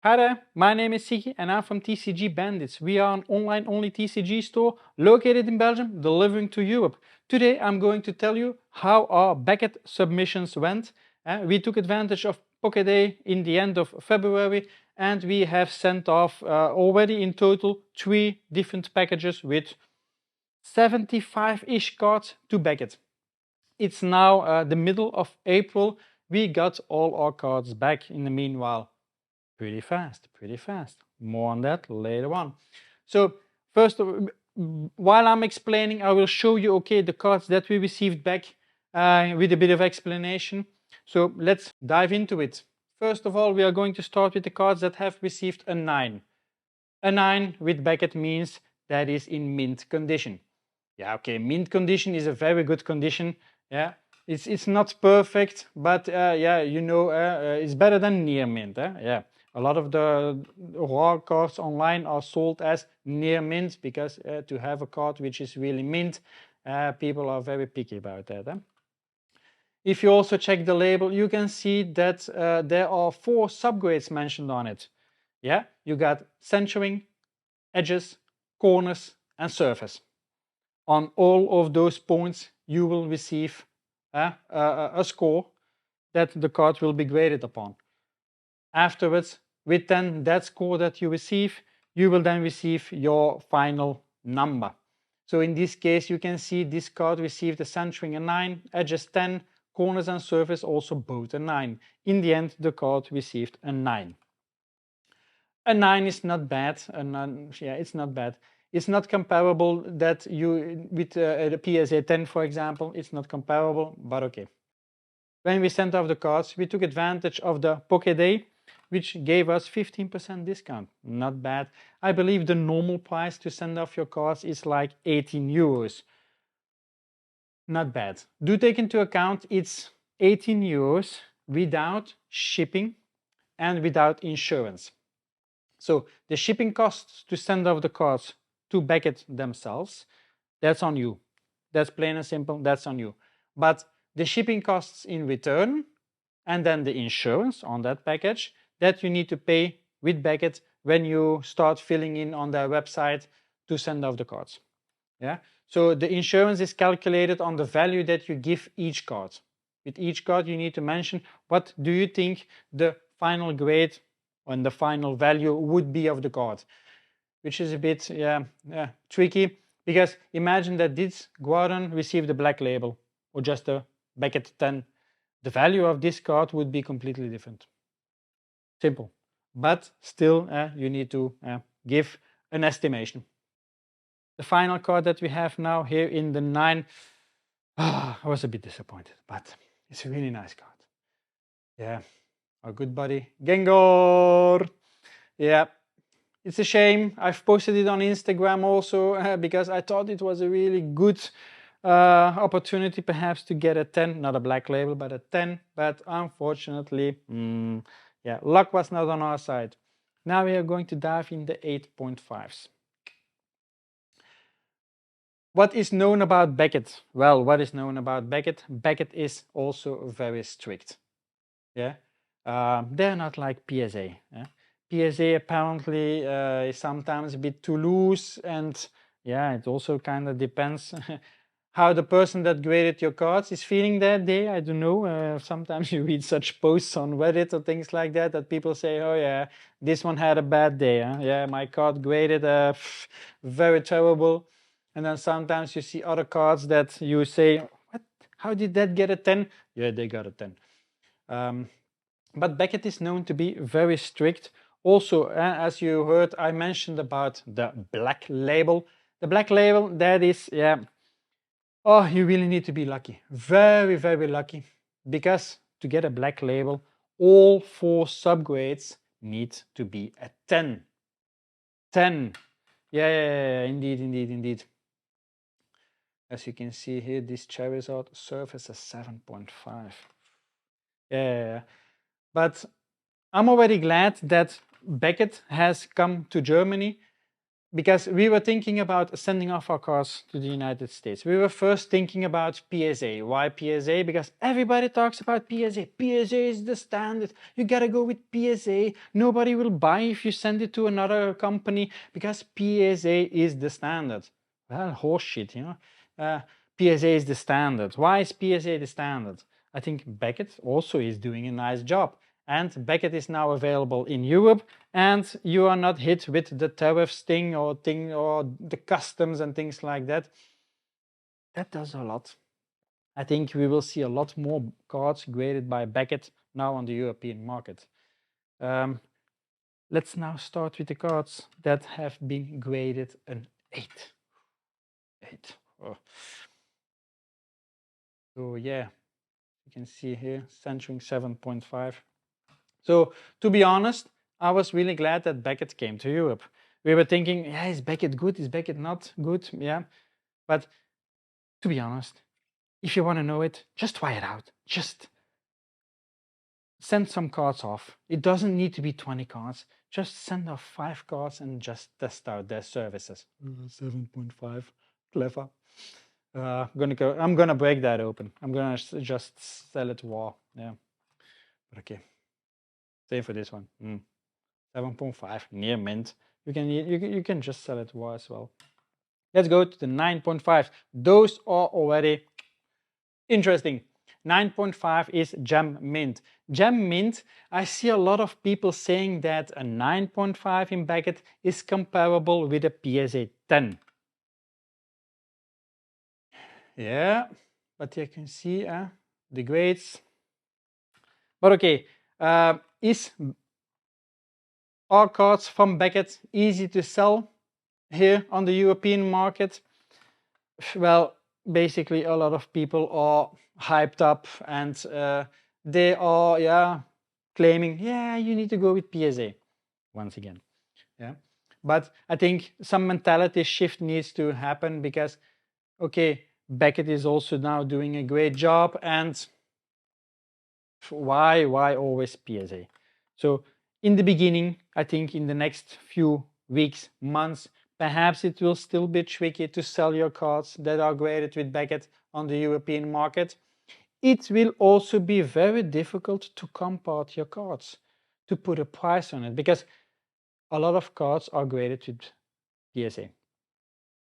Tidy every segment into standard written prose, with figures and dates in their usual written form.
Hi there, my name is Siki and I'm from tcgbandits. We are an online-only TCG store located in Belgium, delivering to Europe. Today I'm going to tell you how our Beckett submissions went. We took advantage of Pocket Day in the end of February and we have sent off already in total 3 different packages with 75-ish cards to Beckett. It's now the middle of April. We got all our cards back in the meanwhile. Pretty fast, pretty fast. More on that later on. So first, while I'm explaining, I will show you, okay, the cards that we received back with a bit of explanation. So let's dive into it. First of all, we are going to start with the cards that have received a 9. A 9 with Beckett means that is in mint condition. Yeah, okay, mint condition is a very good condition. Yeah, it's not perfect, but yeah, you know, it's better than near mint. Yeah, a lot of the raw cards online are sold as near mint because to have a card which is really mint, people are very picky about that. If you also check the label, you can see that there are 4 subgrades mentioned on it. Yeah, you got centering, edges, corners, and surface. On all of those points, you will receive a score that the card will be graded upon. Afterwards, with then that score that you receive, you will then receive your final number. So in this case, you can see this card received a centering a 9, edges 10, corners and surface also both a 9. In the end, the card received a 9. A 9 is not bad. Yeah, it's not bad. It's not comparable that you with the PSA 10, for example. It's not comparable, but okay. When we sent off the cards, we took advantage of the Poké Day, which gave us 15% discount. Not bad. I believe the normal price to send off your cards is like 18 euros. Not bad. Do take into account it's 18 euros without shipping and without insurance. So the shipping costs to send off the cards to Beckett themselves, that's on you. That's plain and simple, that's on you. But the shipping costs in return and then the insurance on that package, that you need to pay with Beckett when you start filling in on their website to send off the cards. Yeah. So the insurance is calculated on the value that you give each card. With each card, you need to mention what do you think the final grade and the final value would be of the card, which is a bit tricky because imagine that this Guaran received a black label or just a Beckett 10. The value of this card would be completely different. Simple. But still, you need to give an estimation. The final card that we have now here in the 9, I was a bit disappointed, but it's a really nice card. Yeah, our good buddy Gengar. Yeah, it's a shame. I've posted it on Instagram also because I thought it was a really good opportunity perhaps to get a 10, not a black label, but a 10. But unfortunately, yeah, luck was not on our side. Now we are going to dive in the 8.5s. What is known about Beckett? Well, what is known about Beckett? Beckett is also very strict. Yeah, they're not like PSA. Yeah? PSA apparently is sometimes a bit too loose, and yeah, it also kind of depends how the person that graded your cards is feeling that day. I don't know. Sometimes you read such posts on Reddit or things like that that people say, "Oh yeah, this one had a bad day. Huh? Yeah, my card graded very terrible." And then sometimes you see other cards that you say, "What? How did that get a 10?" Yeah, they got a 10. But Beckett is known to be very strict. Also, as you heard, I mentioned about the black label. The black label, that is, yeah, oh, you really need to be lucky. Very, very lucky. Because to get a black label, all 4 subgrades need to be a 10. 10. Yeah, indeed, indeed, indeed. As you can see here, this Charizard surface is 7.5. Yeah. But I'm already glad that Beckett has come to Germany. because we were thinking about sending off our cards to the United States. We were first thinking about PSA. Why PSA? Because everybody talks about PSA. PSA is the standard. You gotta go with PSA. Nobody will buy if you send it to another company because PSA is the standard. Well, horseshit, you know. PSA is the standard. Why is PSA the standard? I think Beckett also is doing a nice job. And Beckett is now available in Europe, and you are not hit with the tariffs thing or the customs and things like that. That does a lot. I think we will see a lot more cards graded by Beckett now on the European market. Let's now start with the cards that have been graded an 8. 8. Oh. So yeah, you can see here centering 7.5. So to be honest, I was really glad that Beckett came to Europe. We were thinking, yeah, is Beckett good? Is Beckett not good? Yeah. But to be honest, if you want to know it, just try it out. Just send some cards off. It doesn't need to be 20 cards. Just send off 5 cards and just test out their services. 7.5. Clever. I'm gonna break that open. I'm gonna just sell it raw. Yeah. Okay. Same for this one. 7.5 near mint. You can just sell it raw as well. Let's go to the 9.5. Those are already interesting. 9.5 is gem mint. Gem mint, I see a lot of people saying that a 9.5 in Beckett is comparable with a PSA 10. Yeah, but you can see the grades. But okay, is our cards from Beckett easy to sell here on the European market? Well, basically a lot of people are hyped up and they are claiming, yeah, you need to go with PSA once again. Yeah, but I think some mentality shift needs to happen because, okay, Beckett is also now doing a great job, and why always PSA? So in the beginning, I think in the next few weeks, months, perhaps it will still be tricky to sell your cards that are graded with Beckett on the European market. It will also be very difficult to compart your cards, to put a price on it, because a lot of cards are graded with PSA,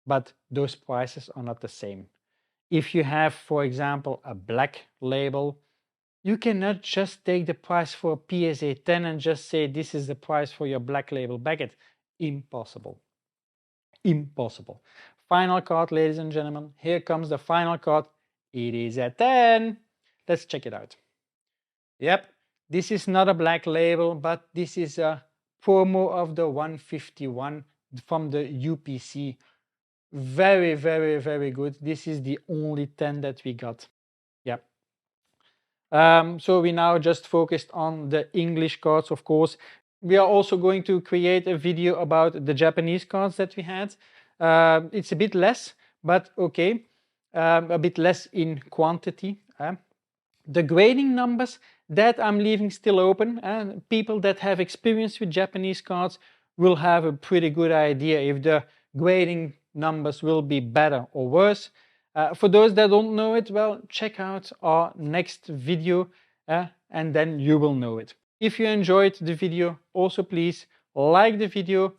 but those prices are not the same. If you have, for example, a black label, you cannot just take the price for PSA 10 and just say this is the price for your black label Beckett. Impossible. Impossible. Final card, ladies and gentlemen. Here comes the final card. It is a 10. Let's check it out. Yep, this is not a black label, but this is a promo of the 151 from the UPC. Very, very, very good. This is the only 10 that we got. Yep. So we now just focused on the English cards, of course. We are also going to create a video about the Japanese cards that we had. It's a bit less, but okay. A bit less in quantity. The grading numbers, that I'm leaving still open. People that have experience with Japanese cards will have a pretty good idea if the grading numbers will be better or worse. For those that don't know it, well, check out our next video and then you will know it. If you enjoyed the video, also please like the video,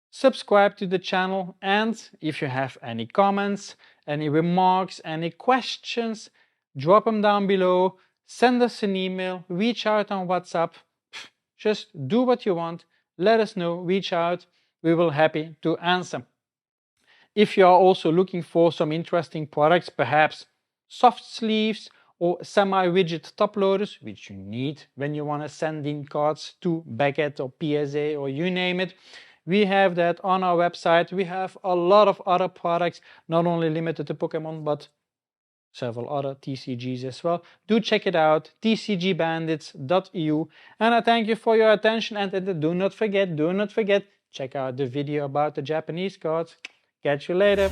subscribe to the channel, and if you have any comments, any remarks, any questions, drop them down below, send us an email, reach out on WhatsApp, just do what you want, let us know, reach out, we will be happy to answer. If you are also looking for some interesting products, perhaps soft sleeves or semi-rigid top loaders, which you need when you want to send in cards to Beckett or PSA or you name it, we have that on our website. We have a lot of other products, not only limited to Pokemon, but several other TCGs as well. Do check it out, tcgbandits.eu. And I thank you for your attention, and do not forget, check out the video about the Japanese cards. Catch you later.